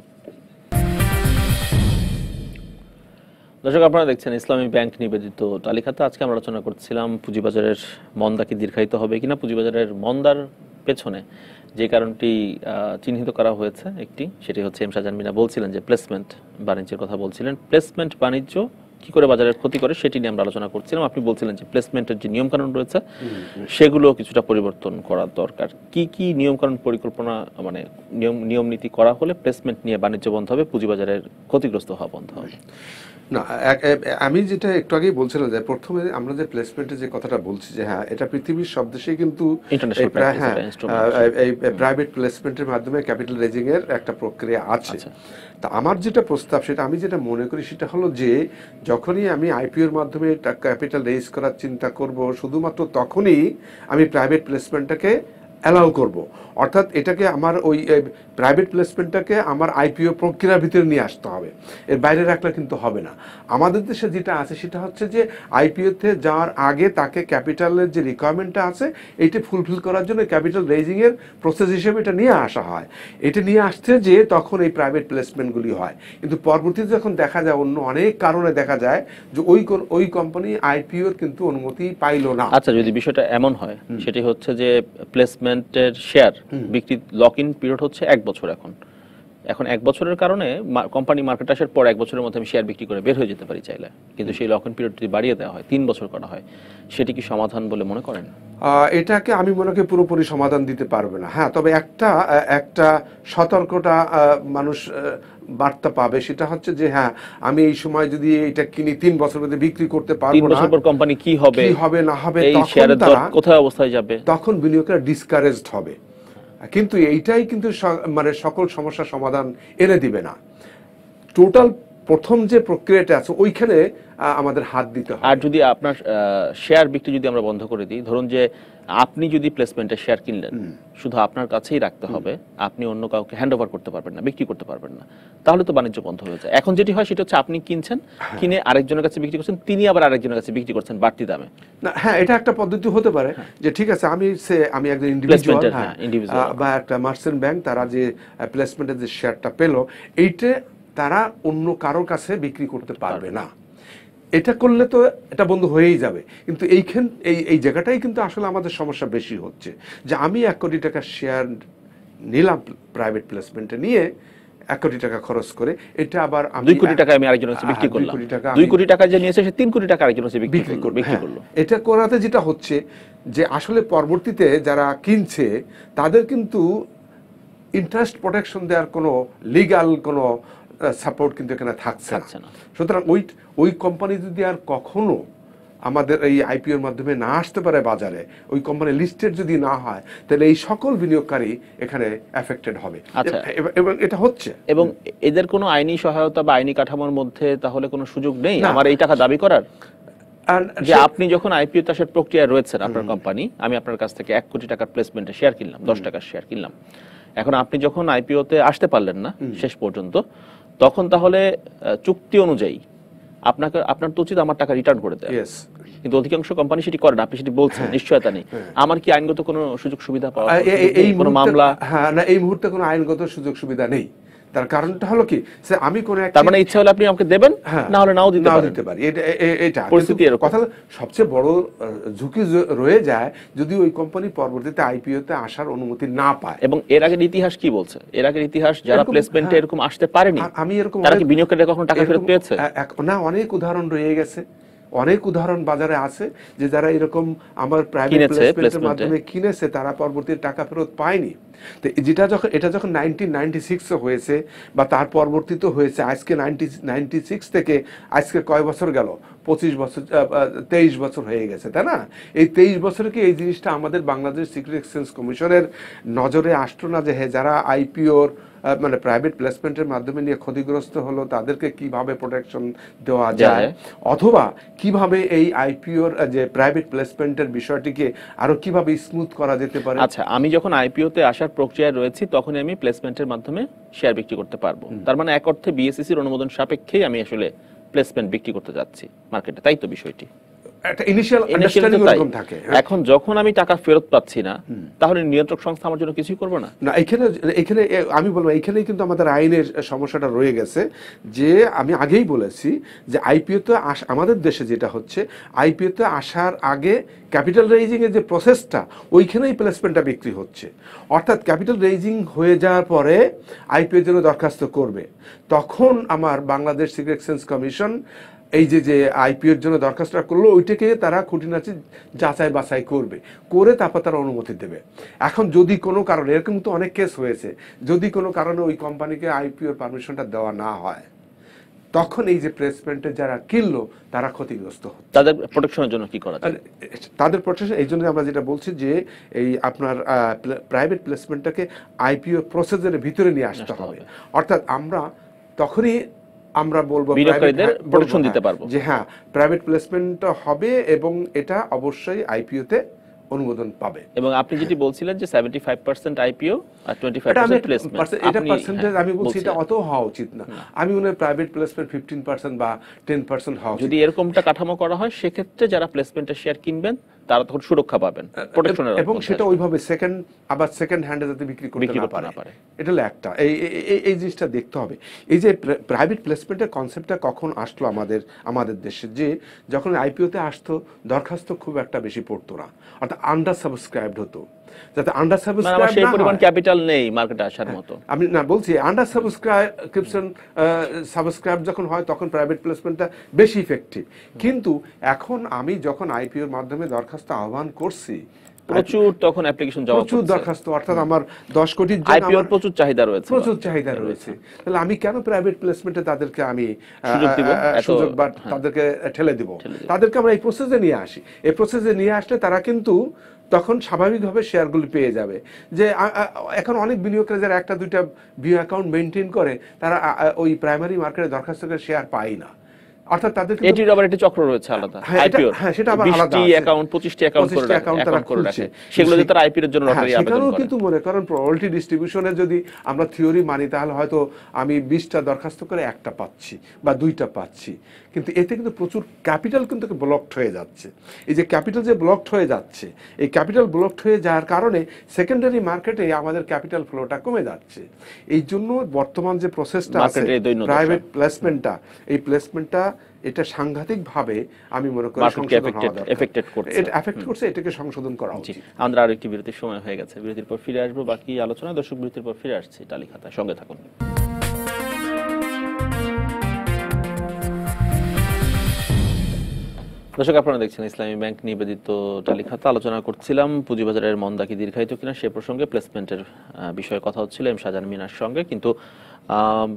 দর্শক, আপনারা দেখছেন ইসলামী ব্যাংক নিবেদিত টালি খাতা। আজকে আমরা আলোচনা করছিলাম পুঁজিবাজারের মন্দা কি দীর্ঘায়িত হবে কিনা। পুঁজিবাজারের মন্দার পেছনে যে কারণটি চিহ্নিত করা হয়েছে একটি, সেটি হচ্ছে এম শাহজাহান মিনা বলছিলেন যে প্লেসমেন্ট বাণিজ্যের কথা বলছিলেন। প্লেসমেন্ট বাণিজ্য কি করে বাজারের ক্ষতি করে সেটি নিয়ে আমরা আলোচনা করছিলাম। আপনি বলছিলেন যে প্লেসমেন্টের যে নিয়মকানুন রয়েছে সেগুলো কিছুটা পরিবর্তন করার দরকার। কি কি নিয়মকানুন পরিকল্পনা, মানে নিয়ম নীতি করা হলে প্লেসমেন্ট নিয়ে বাণিজ্য বন্ধ হবে, পুঁজিবাজারের ক্ষতিগ্রস্ত হওয়া বন্ধ হবে? না, আমি যেটা একটু আগেই বলছিলাম যে প্রথমে আমরা যে প্লেসমেন্টের যে কথাটা বলছি যে হ্যাঁ, এটা পৃথিবীর সব দেশেই কিন্তু এই প্রাইভেট প্লেসমেন্টের মাধ্যমে ক্যাপিটাল রেজিং এর একটা প্রক্রিয়া আছে। তা আমার যেটা প্রস্তাব, সেটা আমি যেটা মনে করি সেটা হলো যে যখনই আমি আইপিওর মাধ্যমে ক্যাপিটাল রেজ করার চিন্তা করব, শুধুমাত্র তখনই আমি প্রাইভেট প্লেসমেন্টটাকে অ্যালাউ করব। অর্থাৎ এটাকে আমার ওই প্রাইভেট প্লেসমেন্টটাকে আমার আইপিও প্রক্রিয়ার ভিতরে নিয়ে আসতে হবে, এর বাইরে রাখলে কিন্তু হবে না। আমাদের দেশে যেটা আছে সেটা হচ্ছে যে আইপিওতে যাওয়ার আগে তাকে ক্যাপিটালের যে রিকোয়ারমেন্টটা আছে এইটা ফুলফিল করার জন্য ক্যাপিটাল রেজিংয়ের প্রসেস হিসেবে এটা নিয়ে আসা হয়। এটা নিয়ে আসতে যে তখন এই প্রাইভেট প্লেসমেন্টগুলি হয়, কিন্তু পরবর্তীতে যখন দেখা যায় অন্য অনেক কারণে দেখা যায় যে ওই কোম্পানি আইপিওর কিন্তু অনুমতি পাইল না। আচ্ছা, যদি বিষয়টা এমন হয়, সেটি হচ্ছে যে প্লেসমেন্টের শেয়ার বিক্রি লক ইন পিরিয়ড হচ্ছে 1 বছর। এখন 1 বছরের কারণে কোম্পানি মার্কেট আসার পর 1 বছরের মধ্যে আমি শেয়ার বিক্রি করে বের হয়ে যেতে পারি চাইলে, কিন্তু সেই লক ইন পিরিয়ড যদি বাড়িয়ে দেওয়া হয়, 3 বছর করা হয়, সেটি কি সমাধান বলে মনে করেন? এটাকে আমি মনে করি পুরোপুরি সমাধান দিতে পারবে না। হ্যাঁ, তবে একটা সতর্কতা মানুষ বার্তা পাবে, সেটা হচ্ছে যে হ্যাঁ, আমি এই সময় যদি এটা কিনি 3 বছর মধ্যে বিক্রি করতে পারবো না, 3 বছর পর কোম্পানি কি হবে না হবে, এই শেয়ারের দর কোথায় অবস্থায় যাবে, তখন বিনিয়োগকারী ডিসকারেজড হবে। কিন্তু এইটাই কিন্তু মানে সকল সমস্যার সমাধান এনে দিবে না। টোটাল প্রথম যে প্রক্রিয়াটা আছে ওইখানে আমাদের হাত দিতে হবে। আর যদি আপনার শেয়ার বিক্রি যদি আমরা বন্ধ করে দিই, ধরুন যে আপনি যদি প্লেসমেন্টের শেয়ার কিনলেন, শুধু আপনার কাছেই রাখতে হবে, আপনি অন্য কাউকে হ্যান্ড ওভার করতে পারবেন না, বিক্রি করতে পারবেন না, তাহলে তো বাণিজ্য বন্ধ হয়ে যায়। এখন যেটি হয় সেটা হচ্ছে আপনি কিনছেন, কিনে আরেকজনের কাছে বিক্রি করছেন, তিনি আবার আরেকজনের কাছে বিক্রি করছেন বাড়তি দামে। না, হ্যাঁ, এটা একটা পদ্ধতি হতে পারে যে ঠিক আছে, আমি একজন ইন্ডিভিজুয়াল বা একটা মার্চেন্ট ব্যাংক, তারা যে প্লেসমেন্টের যে শেয়ারটা পেল, এইটা তারা অন্য কারোর কাছে বিক্রি করতে পারবে না। এটা করলে তো এটা বন্ধ হয়েই যাবে। কিন্তু এই জায়গাটাই কিন্তু আসলে আমাদের সমস্যা বেশি হচ্ছে, যে আমি 1 কোটি টাকা শেয়ার নিলাম প্রাইভেট প্লেসমেন্টে, নিয়ে 1 কোটি টাকা খরচ করে এটা আবার 2 কোটি টাকা আমি আরেকজনের কাছে বিক্রি করলাম, 2 কোটি টাকা যে নিয়েছে সে 3 কোটি টাকা আরেকজনের কাছে বিক্রি করলো। এটা করাতে যেটা হচ্ছে যে আসলে পরবর্তীতে যারা কিনছে তাদের কিন্তু ইন্টারেস্ট প্রোটেকশন দেওয়ার কোনো লিগ্যাল কোনো সাপোর্ট কিন্তু এখানে থাকছে না। সুতরাং ওই কোম্পানি যদি আর কখনো আমাদের এই আইপিওর মাধ্যমে না আসতে পারে বাজারে, ওই কোম্পানি লিস্টেড যদি না হয়, তাহলে এই সকল বিনিয়োগকারী এখানে এফেক্টেড হবে। এবং এটা হচ্ছে, এবং এদের কোনো আইনি সহায়তা বা আইনি কাঠামোর মধ্যে তাহলে কোনো সুযোগ নেই আমার এই টাকা দাবি করার? যে আপনি যখন আইপিও চাষের প্রক্রিয়া রয়েছেন, আপনার কোম্পানি, আমি আপনার কাছ থেকে 1 কোটি টাকার প্লেসমেন্টে শেয়ার কিনলাম, 10 টাকার শেয়ার কিনলাম, এখন আপনি যখন আইপিওতে আসতে পারলেন না শেষ পর্যন্ত, তখন তাহলে চুক্তি অনুযায়ী আপনার তো উচিত আমার টাকা রিটার্ন করে দেয়। কিন্তু অধিকাংশ কোম্পানি সেটি করে না, আপনি সেটি বলছেন, নিশ্চয়তা নেই। আমার কি আইনগত কোনো সুযোগ সুবিধা পাওয়া, কোনো মামলা? হ্যাঁ, না, এই মুহূর্তে কোনো আইনগত সুযোগ সুবিধা নেই। তার কারণটা হলো কি, আমি কোন তার মানে ইচ্ছা হলে আপনি আমাকে দেবেন, না হলে নাও দিতে পারি। এটা পরিস্থিতি এরকম। কথা সবচেয়ে বড় ঝুঁকি রয়ে যায় যদি ওই কোম্পানি পরবর্তীতে আইপিওতে আসার অনুমতি না পায়। এবং এর আগের ইতিহাস কি বলছে? এর আগের ইতিহাস যারা প্লেসমেন্টে এরকম আসতে পারেনি, আমি এরকম তারা কি বিনিয়োগকারীরা কখনো টাকা ফেরত পেয়েছে? না, অনেক উদাহরণ রয়ে গেছে, অনেক উদাহরণ বাজারে আছে যে যারা এরকম আমার প্রাইভেট প্লেসমেন্টের মাধ্যমে কিনেছে, তারা পরবর্তীতে টাকা ফেরত পায়নি। তো এটা যখন 1996 হয়েছে বা তার পরবর্তীতে হয়েছে, আজকে 96 থেকে আজকে কয় বছর গেল, 25 বছর 23 বছর হয়ে গেছে, তাই না? এই 23 বছরে কি এই জিনিসটা আমাদের বাংলাদেশ সিকিউরিটি এক্সচেঞ্জ কমিশনের নজরে আসতো না যে যারা আইপিওর মানে প্রাইভেট প্লেসমেন্টের মাধ্যমে নিয়ে ক্ষতিগ্রস্ত হলো তাদেরকে কিভাবে প্রোটেকশন দেওয়া যায়, অথবা কিভাবে এই আইপিওর যে প্রাইভেট প্লেসমেন্টের বিষয়টিকে আরো কিভাবে স্মুথ করা যেতে পারে? আচ্ছা, আমি যখন আইপিওতে আসার প্রক্রিয়ায় রয়েছি তখনই আমি প্লেসমেন্টের মাধ্যমে শেয়ার বিক্রি করতে পারবো। তার মানে এক অর্থে বিএসইসির অনুমোদন সাপেক্ষেই আমি আসলে প্লেসমেন্ট বিক্রি করতে যাচ্ছি মার্কেটে, তাই তো বিষয়টি? একটা ইনিশিয়াল আন্ডারস্ট্যান্ডিং এরকম থাকে। এখন যখন আমি টাকা ফেরত পাচ্ছি না, তাহলে নিয়ন্ত্রক সংস্থা আমার জন্য কিছুই করবে না? না, এখানে আমি বলবো এখানেই কিন্তু আমাদের আইনের সমস্যাটা রয়ে গেছে। যে আমি আগেই বলেছি যে আইপিওতে আমাদের দেশে যেটা হচ্ছে, আইপিওতে আসার আগে ক্যাপিটাল রেইজিং এর যে প্রসেসটা, ওইখানেই প্লেসমেন্টটা বিক্রি হচ্ছে। অর্থাৎ ক্যাপিটাল রেইজিং হয়ে যাওয়ার পরে আইপিওর জন্য দরখাস্ত করবে, তখন আমার বাংলাদেশ সিকিউরিটি এক্সচেঞ্জ কমিশন এই যে আইপিওর জন্য দরখাস্তটা করলো, ওইটাকে তারা খুঁটিনাটি যাচাই বাছাই করবে, করে তারপর তারা অনুমতি দেবে। এখন যদি কোনো কারণে, এরকম তো অনেক কেস হয়েছে, যদি কোনো কারণে ওই কোম্পানিকে আইপিওর পারমিশনটা দেওয়া না হয়, তখন এই যে প্লেসমেন্টে যারা কিনলো তারা ক্ষতিগ্রস্ত হচ্ছে। তাদের প্রোটেকশনের জন্য কি করা যায়? তাদের প্রোটেকশন এই জন্য আমরা যেটা বলছি যে এই আপনার প্রাইভেট প্লেসমেন্টটাকে আইপিও প্রসেসের ভিতরে নিয়ে আসতে হবে। অর্থাৎ আমরা তখনই আমরা বলবো বিনিয়োগকারীদের প্রোটেকশন দিতে পারবো যে হ্যাঁ, প্রাইভেট প্লেসমেন্টটা হবে এবং এটা অবশ্যই আইপিওতে অনুমোদন পাবে। এবং আপনি যেটি বলছিলেন যে 75% আইপিও আর 25% প্লেসমেন্ট, এটা পার্সেন্টেজ আমি বলছি এটা অত হওয়া উচিত না। আমি মনে হয় প্রাইভেট প্লেসমেন্ট 15% বা 10% হওয়া উচিত। যদি এরকমটা কাঠামো করা হয়, সেক্ষেত্রে যারা প্লেসমেন্টের শেয়ার কিনবেন তারা তখন সুরক্ষা পাবেন, প্রোটেকশনের, এবং সেটা ওইভাবে সেকেন্ড হ্যান্ডে যাতে বিক্রি করতে না পারে। এটা হলো একটা, এই জিনিসটা দেখতে হবে। এই যে প্রাইভেট প্লেসমেন্টের কনসেপ্টটা কখন আসলো আমাদের দেশে, যে যখন আইপিওতে আসতো দরখাস্ত খুব একটা বেশি পড়তো না, অর্থাৎ আন্ডার সাবস্ক্রাইবড হতো। যাতে আন্ডার সাবস্ক্রাইব সেই পরিমাণ ক্যাপিটাল নেই মার্কেটে আসার মতো। আমি না বলছি আন্ডার সাবস্ক্রাইব যখন হয় তখন প্রাইভেট প্লেসমেন্টটা বেশি ইফেক্টিভ। কিন্তু এখন আমি যখন আইপিওর মাধ্যমে দরখাস্ত আহ্বান করছি, প্রচুর তখন অ্যাপ্লিকেশন জমা, প্রচুর দরখাস্ত, অর্থাৎ আমার 10 কোটির জন্য আইপিওর প্রচুর চাহিদা রয়েছে। তাহলে আমি কেন প্রাইভেট প্লেসমেন্টে তাদেরকে আমি সুযোগ বা তাদেরকে ঠেলে দিব? তাদেরকে আমরা এই প্রসেসে নিয়ে আসি। এই প্রসেসে নিয়ে আসলে তারা কিন্তু তখন স্বাভাবিকভাবে শেয়ারগুলি পেয়ে যাবে। যে এখন অনেক বিনিয়োগকারী যারা একটা দুইটা বিও অ্যাকাউন্ট মেনটেন করে, তারা ওই প্রাইমারি মার্কেটে দরখাস্ত করে শেয়ার পায় না। অর্থাৎ তাদের এটির আবার একটি চক্র রয়েছে আলাদা, আইপিওর সেটা আবার আলাদা অ্যাকাউন্ট 25টি অ্যাকাউন্ট করে রাখে, সেগুলো দিয়ে তারা আইপিওর জন্য লটারি আবেদন করে। কিন্তু মনে করেন প্রবাবিলিটি ডিস্ট্রিবিউশনে যদি আমরা থিওরি মানি, তাহলে হয়তো আমি 20টা দরখাস্ত করে একটা পাচ্ছি বা 2টা পাচ্ছি, কিন্তু এতে কিন্তু প্রচুর ক্যাপিটাল কিন্তু ব্লকড হয়ে যাচ্ছে। এই যে ক্যাপিটাল যে ব্লকড হয়ে যাচ্ছে, এই ক্যাপিটাল ব্লকড হয়ে যাওয়ার কারণে সেকেন্ডারি মার্কেটে আমাদের ক্যাপিটাল ফ্লোটা কমে যাচ্ছে। এই জন্য বর্তমান যে প্রসেসটা আছে প্রাইভেট প্লেসমেন্টটা, এই প্লেসমেন্টটা এটা সাংঘাতিকভাবে আমি মনে করি এফেক্ট করছে, এটাকে সংশোধন করা উচিত। আমরা আরেকটি বিরতির সময় হয়ে গেছে, বিরতির পর ফিরে আসবো বাকি আলোচনা। দর্শক, বিরতির পর ফিরে আসছি টালি খাতায়, সঙ্গে থাকুন। দর্শক, আপনারা দেখছেন ইসলামী ব্যাংক নিবেদিত টালি খাতা। আলোচনা করছিলাম পুঁজিবাজারের মন্দা কি দীর্ঘায়িত কিনা সে প্রসঙ্গে। প্লেসমেন্টের বিষয়ে কথা হচ্ছিল এম শাহজাহান মিনার সঙ্গে। কিন্তু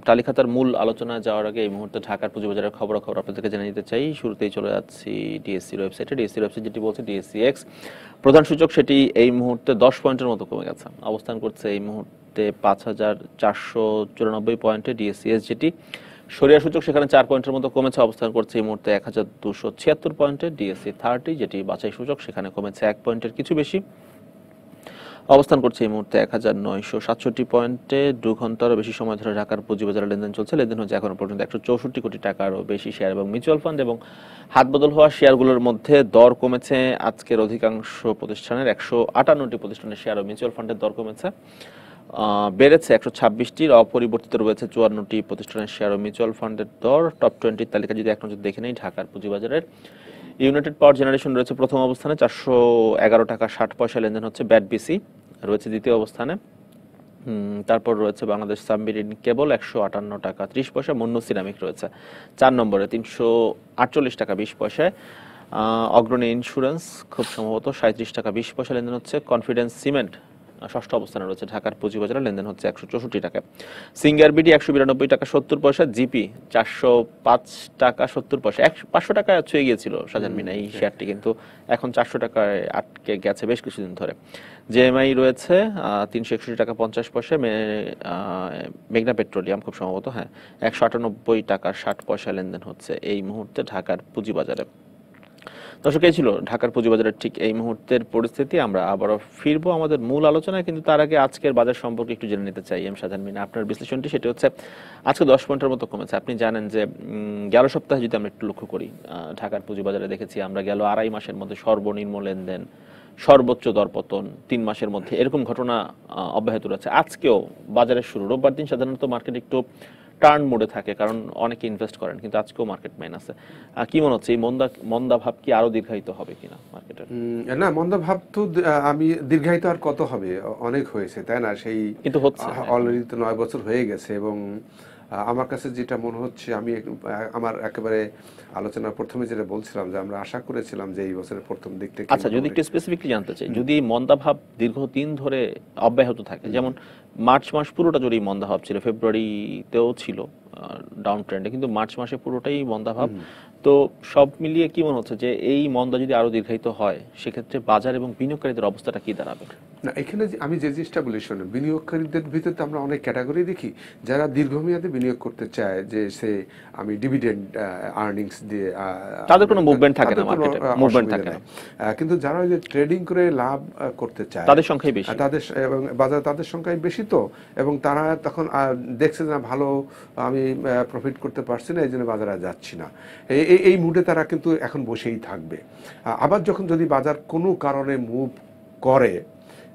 টালি খাতার মূল আলোচনা যাওয়ার আগে এই মুহূর্তে ঢাকার পুঁজিবাজারের খবর আপনাদেরকে জানিয়ে দিতে চাই। শুরুতেই চলে যাচ্ছি ডিএসসির ওয়েবসাইটে। ডিএসসির ওয়েবসাইট যেটি বলছে ডিএসসিএক্স প্রধান সূচক, সেটি এই মুহূর্তে 10 পয়েন্টের মতো কমে গেছে, অবস্থান করছে এই মুহূর্তে 5494 পয়েন্টে। ডিএসসিএস যেটি সরিয়া সূচক, সেখানে 4 পয়েন্টের মতো কমেছে, অবস্থান করছে এই মুহূর্তে 1276 পয়েন্টে। ডিএসসি 30 যেটি বাছাই সূচক, সেখানে কমেছে 1 পয়েন্টের কিছু বেশি, অবস্থান করছে এই মুহূর্তে 1967 পয়েন্টে। 2 ঘন্টারও বেশি সময় ধরে ঢাকার পুঁজিবাজারে লেনদেন চলছে। লেনদেন হচ্ছে এখনো পর্যন্ত 164 কোটি টাকারও বেশি শেয়ার এবং মিউচুয়াল ফান্ড। এবং হাত বদল হওয়া শেয়ারগুলোর মধ্যে দর কমেছে আজকের অধিকাংশ প্রতিষ্ঠানের, 158টি প্রতিষ্ঠানের শেয়ার ও মিউচুয়াল ফান্ডের দর কমেছে, বেড়েছে 126টির। অপরিবর্তিত রয়েছে 54টি প্রতিষ্ঠানের শেয়ার ও মিউচুয়াল ফান্ডের দর। টপ 20 তালিকা যদি এক নজর দেখে নেই, ঢাকার পুঁজিবাজারের ইউনাইটেড পাওয়ার জেনারেশন রয়েছে প্রথম অবস্থানে, 411 টাকা 60 পয়সা লেনদেন হচ্ছে। ব্যাট-বিসি রয়েছে দ্বিতীয় অবস্থানে। তারপর রয়েছে বাংলাদেশ সাবমেরিন কেবল 158 টাকা 30 পয়সা। মুন্নু সিরামিক রয়েছে 4 নম্বরে 348 টাকা 20 পয়সায়। অগ্রণী ইন্স্যুরেন্স খুব সম্ভবত 37 টাকা 20 পয়সা লেনদেন হচ্ছে। কনফিডেন্স সিমেন্ট ষষ্ঠ অবস্থানে রয়েছে। ঢাকার পুঁজিবাজারে লেনদেন হচ্ছে 164 টাকা। সিঙ্গার বিডি 192 টাকা 70 পয়সা, জিপি 405 টাকা 70 পয়সা। 500 টাকা ছুঁয়ে গিয়েছিল শাহজাহান মিনা এই শেয়ারটি, কিন্তু এখন 400 টাকায় আটকে গেছে বেশ কিছুদিন ধরে। জেএমআই রয়েছে 361 টাকা 50 পয়সা। মেঘনা পেট্রোলিয়াম খুব সম্ভবত 198 টাকা 60 পয়সা লেনদেন হচ্ছে এই মুহূর্তে ঢাকার পুঁজিবাজারে। দর্শক, এই ছিল ঢাকার পুঁজিবাজারের ঠিক এই মুহূর্তের পরিস্থিতি। আমরা আবারও ফিরবো আমাদের মূল আলোচনায়, কিন্তু তার আগে আজকের বাজার সম্পর্কে একটু জেনে নিতে চাই শাহজাহান মিনা আপনার বিশ্লেষণটি। সেটা হচ্ছে আজকে 10 পয়েন্টের মতো কমেছে। আপনি জানেন যে গেল সপ্তাহে যদি আমরা একটু লক্ষ্য করি, ঢাকার পুঁজিবাজারে দেখেছি আমরা গেল আড়াই মাসের মধ্যে সর্বনিম্ন লেনদেন, সর্বোচ্চ দরপতন 3 মাসের মধ্যে, এরকম ঘটনা অব্যাহত রয়েছে। আজকেও বাজারের শুরু রোববার দিন সাধারণত মার্কেট একটু টার্ন মোডে থাকে, কারণ অনেকে ইনভেস্ট করেন, কিন্তু আজকেও মার্কেট মাইনাসে। কি মনে হচ্ছে এই মন্দা ভাব কি আরো দীর্ঘায়িত হবে কিনা মার্কেটের? না, মন্দা ভাব তো আমি দীর্ঘায়িত আর কত হবে, অনেক হয়েছে, তাই না? সেই কিন্তু হচ্ছে অলরেডি তো 9 বছর হয়ে গেছে। এবং আমার কাছে যেটা মনে হচ্ছে, আমি আমার একেবারে আলোচনার প্রথমে যেটা বলছিলাম যে আমরা আশা করেছিলাম যে এই বছরের প্রথম দিক থেকে। আচ্ছা, যদি একটু স্পেসিফিকলি জানতে চাই, যদি মন্দা ভাব দীর্ঘদিন ধরে অব্যাহত থাকে, যেমন মার্চ মাস পুরোটা জুড়েই মন্দা ভাব ছিল, ফেব্রুয়ারিতেও ছিল ডাউন ট্রেন্ডে, কিন্তু মার্চ মাসে পুরোটাই মন্দা ভাব, তো সব মিলিয়ে কি মনে হচ্ছে যে এই মন্দা যদি আরো দীর্ঘায়িত হয়, সেক্ষেত্রে বাজার এবং বিনিয়োগকারীদের অবস্থাটা কি দাঁড়াবে? না, এখানে আমি যে জিনিসটা বলি, শোনেন, বিনিয়োগকারীদের ভিতরে আমরা অনেক ক্যাটাগরি দেখি। যারা দীর্ঘমেয়াদে বিনিয়োগ করতে চায়, যে সে আমি ডিভিডেন্ড আর্নিংস দিয়ে, তাদের কোনো মুভমেন্ট থাকে না মার্কেটে, মুভমেন্ট থাকে না। কিন্তু যারা ওই যে ট্রেডিং করে লাভ করতে চায়, তাদের সংখ্যাই বেশি, এবং বাজারে তাদের সংখ্যাই বেশি, তো এবং তারা তখন দেখছে না ভালো আমি প্রফিট করতে পারছি না, এই জন্য বাজারে যাচ্ছি না, এই মুডে তারা কিন্তু এখন বসেই থাকবে। আবার যখন যদি বাজার কোনো কারণে মুভ করে,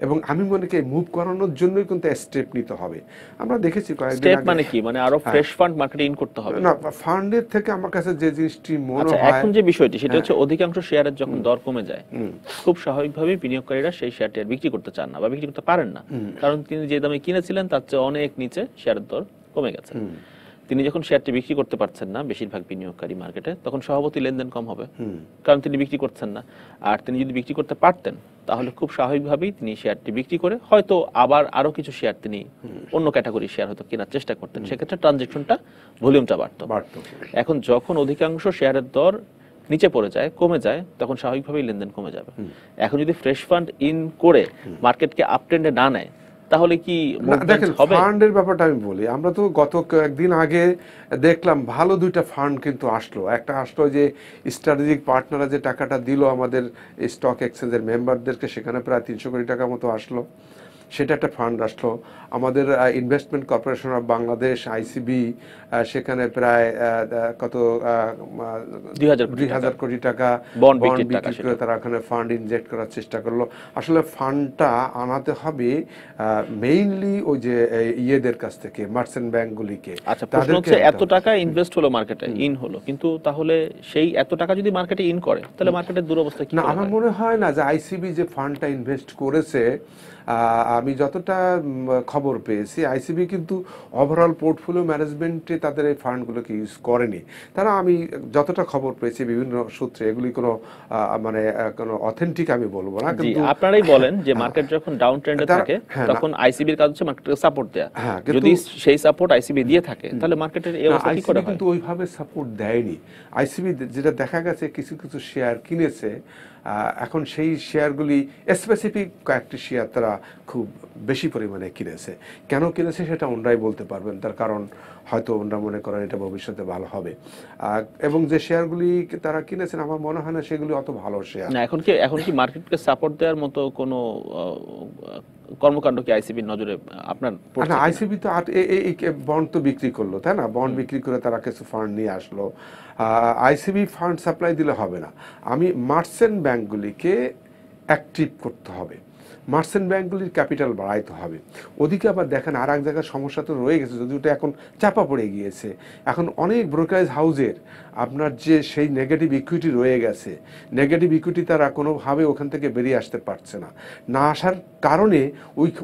এবং আমি মনে করি মুভ করানোর জন্যই কিন্তু স্টেপ নিতে হবে। আমরা দেখেছি কয়েকদিন স্টেপ আগে, মানে কি, মানে আরো ফ্রেশ ফান্ড মার্কেটে ইন করতে হবে না, ফান্ডের থেকে আমার কাছে যে জিনিসটি মনে আচ্ছা, হয়, এখন যে বিষয়টি সেটা হচ্ছে অধিকাংশ শেয়ারের যখন দর কমে যায়, খুব স্বাভাবিকভাবেই বিনিয়োগকারীরা সেই শেয়ারটি আর বিক্রি করতে চান না বা বিক্রি করতে পারেন না, কারণ তিনি যে দামে কিনেছিলেন তার চেয়ে অনেক নিচে শেয়ারের দর কমে গেছে। তিনি যখন শেয়ারটি বিক্রি করতে পারছেন না, বেশিরভাগ বিনিয়োগকারী মার্কেটে, তখন স্বভাবতই লেনদেন কম হবে, কারণ তিনি বিক্রি করছেন না। আর তিনি যদি বিক্রি করতে পারতেন, তাহলে খুব স্বাভাবিকভাবেই তিনি শেয়ারটি বিক্রি করে হয়তো আবার আরো কিছু শেয়ার তিনি অন্য ক্যাটাগরির শেয়ার হয়তো কেনার চেষ্টা করতেন, সেক্ষেত্রে ট্রানজেকশনটা, ভলিউমটা বাড়তো। এখন যখন অধিকাংশ শেয়ারের দর নিচে পড়ে যায়, কমে যায়, তখন স্বাভাবিকভাবেই লেনদেন কমে যাবে। এখন যদি ফ্রেশ ফান্ড ইন করে মার্কেটকে আপ ট্রেন্ডে না নেয়, তাহলে কি দেখেন, ফান্ডের ব্যাপারটা আমি বলি, আমরা তো গত কয়েকদিন আগে দেখলাম ভালো দুইটা ফান্ড কিন্তু আসলো। একটা আসলো যে স্ট্র্যাটেজিক পার্টনাররা যে টাকাটা দিল আমাদের স্টক এক্সচেঞ্জের মেম্বারদেরকে, সেখানে প্রায় 300 কোটি টাকা মতো আসলো, সেটা একটা ফান্ড আসলো। আমাদের investment corporation of Bangladesh, ICB, সেখানে প্রায় কত 2000 কোটি টাকা বন্ড বিক্রি করে তারা ওখানে ফান্ড ইনজেক্ট করার চেষ্টা করলো। আসলে ফান্ডটা আনাতে হবে মেইনলি ওই যে ইয়েদের কাছ থেকে, মার্চেন্ট ব্যাংকগুলিকে। আচ্ছা, প্রশ্ন হচ্ছে এত টাকা ইনভেস্ট হলো মার্কেটে, ইন হলো, কিন্তু তাহলে সেই এত টাকা যদি মার্কেটে ইন করে, তাহলে মার্কেটের দুরবস্থা কি? না, আমার মনে হয় না যে আইসিবি যে ফান্ডটা ইনভেস্ট করেছে, আমি যতটা খবর পেয়েছি, আইসিবি কিন্তু ওভারঅল পোর্টফোলিও ম্যানেজমেন্টে তাদের এই ফান্ডগুলোকে ইউজ করেনি। তারা, আমি যতটা খবর পেয়েছি বিভিন্ন সূত্রে, এগুলি কোনো মানে কোনো অথেন্টিক আমি বলবো না, কিন্তু আপনারাই বলেন যে মার্কেট যখন ডাউন ট্রেন্ডে থাকে, তখন আইসিবির কাজ হচ্ছে মার্কেটকে সাপোর্ট দেয়া। যদি সেই সাপোর্ট আইসিবি দিয়ে থাকে, তাহলে মার্কেটের এই অবস্থা কি করে হয়? কিন্তু ওইভাবে সাপোর্ট দেয়নি আইসিবি। যেটা দেখা গেছে, কিছু কিছু শেয়ার কিনেছে, এখন সেই শেয়ারগুলি স্পেসিফিক কয়েকটি শেয়ার তারা খুব বেশি পরিমাণে কিনেছে। কেন কিনেছে সেটা ওনারাই বলতে পারবেন, তার কারণ হয়তো ওনারা মনে করেন এটা ভবিষ্যতে ভালো হবে। এবং যে শেয়ারগুলি তারা কিনেছেন, আমার মনে হয় না সেগুলি অত ভালো শেয়ার না। এখন কি মার্কেটকে সাপোর্ট দেওয়ার মতো কোনো কর্মকাণ্ড কি আইসিবির নজরে আপনার? না, আইসিবি তো এই বন্ড তো বিক্রি করলো, তাই না? বন্ড বিক্রি করে তারা কিছু ফান্ড নিয়ে আসলো। আইসিবি ফান্ড সাপ্লাই দিলে হবে না, আমি মার্চেন্ট ব্যাংকগুলিকে অ্যাক্টিভ করতে হবে, মার্চেন্ট ব্যাংকগুলির ক্যাপিটাল বাড়াইতে হবে। ওদিকে আবার দেখেন আর এক জায়গায় সমস্যা তো রয়ে গেছে, যদি ওটা এখন চাপা পড়ে গিয়েছে। এখন অনেক ব্রোকারেজ হাউজের আপনার যে সেই নেগেটিভ ইকুইটি রয়ে গেছে, নেগেটিভ ইকুইটি তারা কোনোভাবে ওখান থেকে বেরিয়ে আসতে পারছে না। না আসার কারণে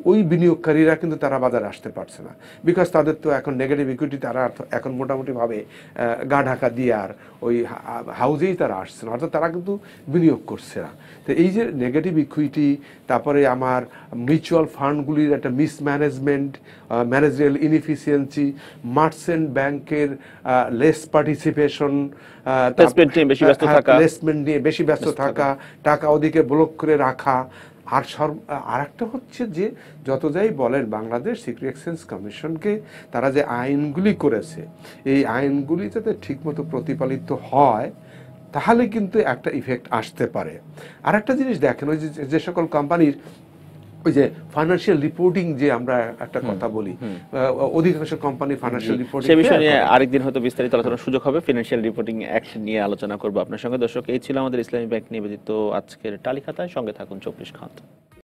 ওই বিনিয়োগকারীরা কিন্তু তারা বাজারে আসতে পারছে না, বিকজ তাদের তো এখন নেগেটিভ ইকুইটি, তারা এখন মোটামুটিভাবে গা ঢাকা দিয়ে আর ওই হাউজেই তারা আসছে না, অর্থাৎ তারা কিন্তু বিনিয়োগ করছে না। তো এই যে নেগেটিভ ইকুইটি, তারপরে তারপরে আমার মিউচুয়াল ফান্ডগুলির একটা মিসম্যানেজমেন্ট, ম্যানেজারিয়াল ইনএফিসিয়েন্সি, মার্চেন্ট ব্যাংকের লেস পার্টিসিপেশন, Placement নিয়ে বেশি ব্যস্ত থাকা। প্লেসমেন্ট নিয়ে বেশি ব্যস্ত থাকা, টাকা ওদিকে ব্লক করে রাখা। আর একটা হচ্ছে যে যত যাই বলেন বাংলাদেশ সিকিউরিটি এক্সচেঞ্জ কমিশনকে তারা যে আইনগুলি করেছে, এই আইনগুলি যাতে ঠিকমতো প্রতিপালিত হয় তাহলে কিন্তু একটা ইফেক্ট আসতে পারে। আর একটা জিনিস দেখেন, ওই যে সকল কোম্পানির ওই যে ফাইন্যান্সিয়াল রিপোর্টিং যে আমরা একটা কথা বলি, অধিকাংশ কোম্পানি ফাইন্যান্সিয়াল রিপোর্টিং, সে বিষয় নিয়ে আরেকদিন হয়তো বিস্তারিত আলোচনার সুযোগ হবে। ফিনান্সিয়াল রিপোর্টিং অ্যাক্ট নিয়ে আলোচনা করবো আপনার সঙ্গে। দর্শক, এই ছিল আমাদের ইসলামী ব্যাংক নিবেদিত আজকের টালি খাতায়। সঙ্গে থাকুন 24 খাত।